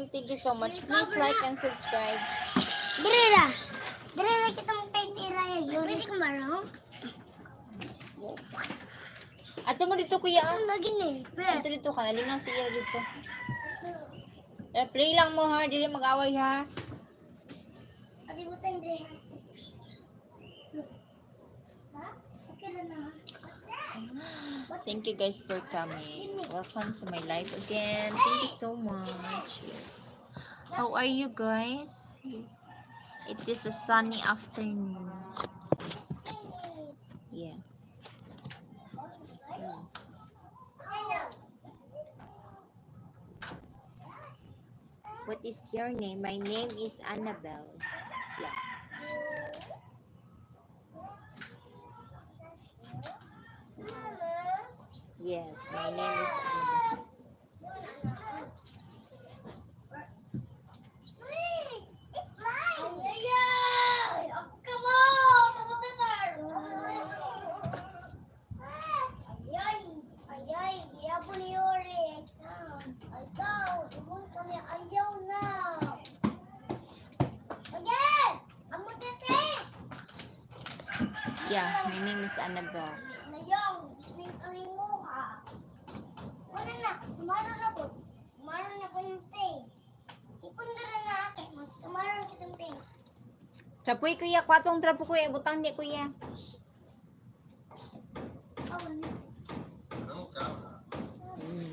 watching. Thank you so much. Please like and subscribe. Dirira. Dirira kita magpapira yun. Pwede ko marong? Ato mo dito, kuya. Ang lagi ni. Ato dito ka. Nalingang si Ira dito. Play lang mo ha. Dili mag-away ha. Adibutan dire. Ha? Okay na ha? Thank you guys for coming. Welcome to my life again. Thank you so much. How are you guys? Yes. It is a sunny afternoon. Yeah. What is your name? My name is Annabelle. Yeah. Yes, my name is Annabelle. Yeah, my name is Annabelle. Trapoy kuya, kwatong trapo kuya, butang ni kuya.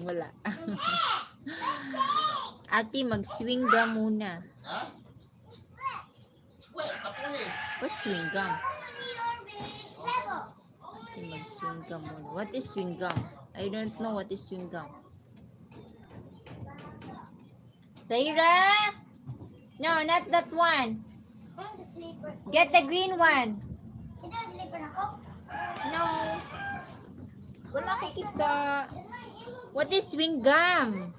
Wala. Ate, mag-swing gum muna. What swing gum? Ate, mag-swing gum muna. What is swing gum? I don't know what is swing gum. Zaira? No, not that one. Get the green one. No. Wala ko kita. What is swing gum?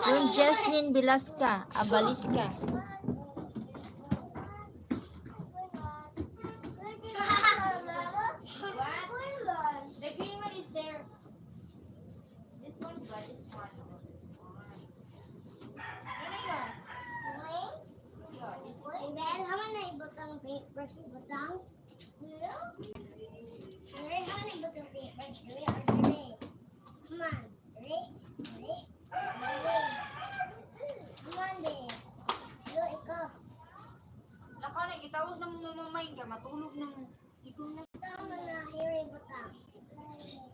Yung Jasmine Bilasca. Abaliska. The green one is there. This one, but this one. Lakaw na, gitawag na mo mamay ka, matulog na mo. Ikaw na.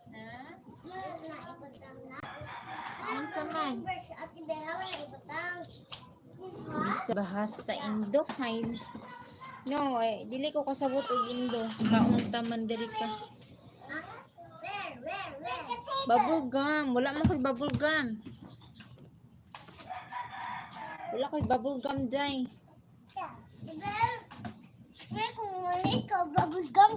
Ha? Ang saman. Bisa bahas sa Indo. Ay. No, dili ko kasabot og Indo. Kaunta man diri ka. Bubble gum. Wala man ko'y bubble gum. Wala ko'y bubble gum day. Kung maliit ka, bubble gum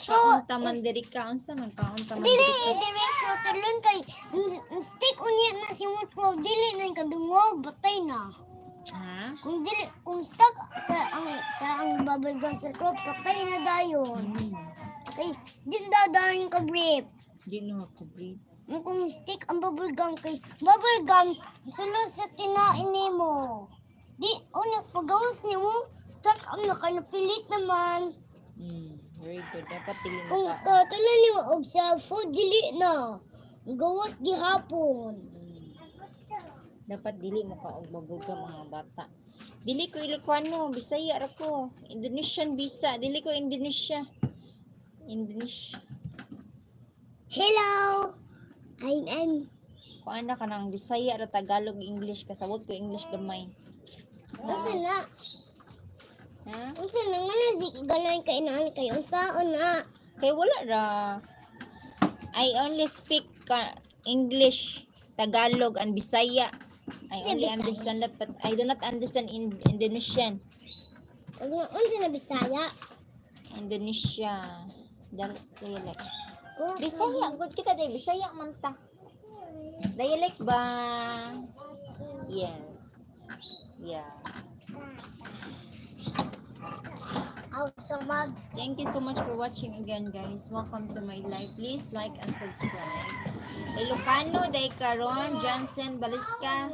Kaunta man diri ka. Unsa man kaunta man diri dili, ka? diretso, talon kay, stick unya na si Mutko, dili na yung kadungog, batay na. Ha? Kung stuck sa ang bubble gum sa crop, patay na dayon. Kay, din dadayon ka brief. Di na ako breathe. Kung stick ang bubble gum kay, bubble gum, sulod sa tinain nimo. Di, unya, pagawas nimo, stuck ang nakanapilit naman. Very good. Dapat dili Kung na ka. katulan nimo og sa food, dili na. Gawas gihapon. Dapat dili mo ka og babulga mga bata. Dili ko Ilocano, Bisaya ra ko. Indonesian bisa, dili ko Indonesia. Hello! I'm Kung ana ka ng Bisaya ra Tagalog, English kasabot ko English gamay. unsa na? Ha? Unsa na nga na si ganay kay inaan kay unsaon na? Kay wala ra. I only speak English, Tagalog and Bisaya. I only Bisaya. understand that, but I do not understand Indonesian. Unsa na Bisaya? Indonesia. Dialect. Bisaya, good kita day. Bisaya man ta. Dialect ba? Yes. Yeah. Samad. Thank you so much for watching again, guys. Welcome to my live. Please like and subscribe. Ilocano, Day Caron, Johnson, Balisca.